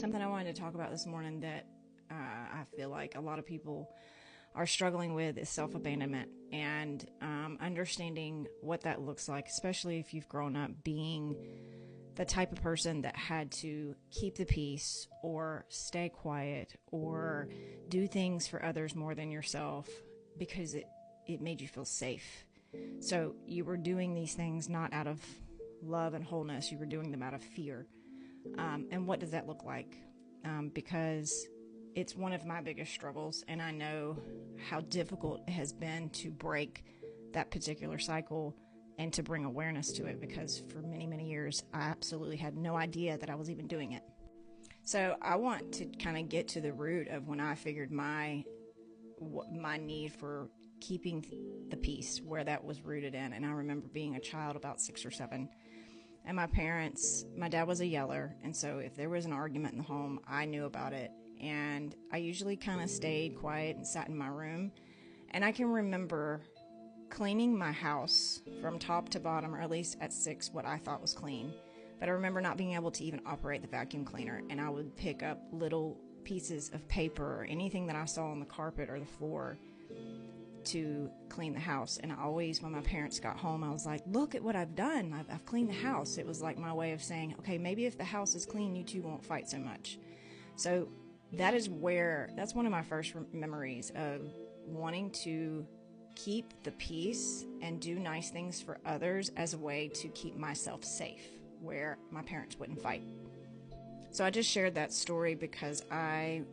Something I wanted to talk about this morning that I feel like a lot of people are struggling with is self-abandonment and understanding what that looks like, especially if you've grown up being the type of person that had to keep the peace or stay quiet or do things for others more than yourself because it made you feel safe. So you were doing these things not out of love and wholeness, you were doing them out of fear. And what does that look like? Because it's one of my biggest struggles, and I know how difficult it has been to break that particular cycle and to bring awareness to it, because for many, many years, I absolutely had no idea that I was even doing it. So I want to kind of get to the root of when I figured my need for keeping the peace, where that was rooted in. And I remember being a child, about 6 or 7, and my dad was a yeller, and so if there was an argument in the home, I knew about it. And I usually kind of stayed quiet and sat in my room. And I can remember cleaning my house from top to bottom, or at least at 6, what I thought was clean. But I remember not being able to even operate the vacuum cleaner. And I would pick up little pieces of paper or anything that I saw on the carpet or the floor to clean the house. And I always, when my parents got home, I was like, look at what I've done. I've cleaned the house. It was like my way of saying, okay, maybe if the house is clean, you two won't fight so much. So that's one of my first memories of wanting to keep the peace and do nice things for others as a way to keep myself safe, where my parents wouldn't fight. So I just shared that story because I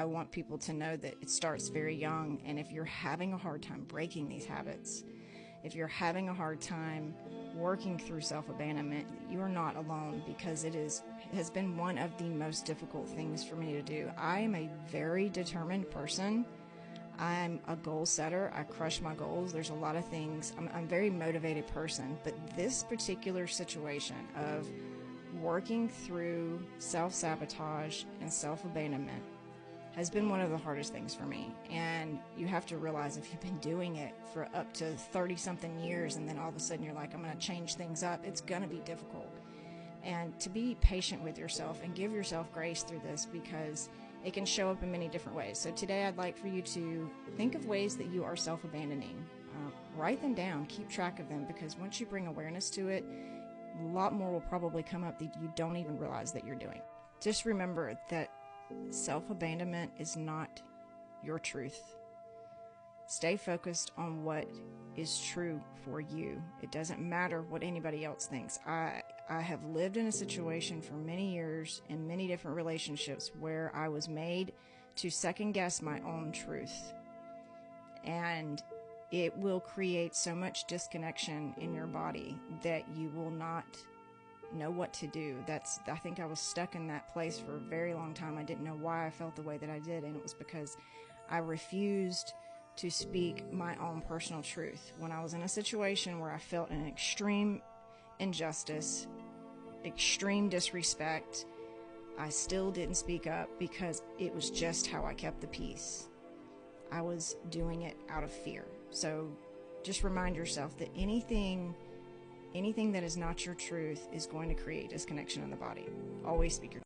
want people to know that it starts very young, and if you're having a hard time breaking these habits, if you're having a hard time working through self-abandonment, you are not alone, because it has been one of the most difficult things for me to do. I am a very determined person. I'm a goal setter. I crush my goals. There's a lot of things. I'm a very motivated person, but this particular situation of working through self-sabotage and self-abandonment has been one of the hardest things for me. And you have to realize, if you've been doing it for up to 30-something years and then all of a sudden you're like, I'm going to change things up, it's going to be difficult. And to be patient with yourself and give yourself grace through this, because it can show up in many different ways. So today I'd like for you to think of ways that you are self-abandoning. Write them down, keep track of them, because once you bring awareness to it, a lot more will probably come up that you don't even realize that you're doing. Just remember that self-abandonment is not your truth. Stay focused on what is true for you. It doesn't matter what anybody else thinks. I have lived in a situation for many years in many different relationships where I was made to second guess my own truth. And it will create so much disconnection in your body that you will not know what to do. I think I was stuck in that place for a very long time. I didn't know why I felt the way that I did, and it was because I refused to speak my own personal truth. When I was in a situation where I felt an extreme injustice, extreme disrespect, I still didn't speak up because it was just how I kept the peace. I was doing it out of fear. So just remind yourself that anything that is not your truth is going to create disconnection in the body. Always speak your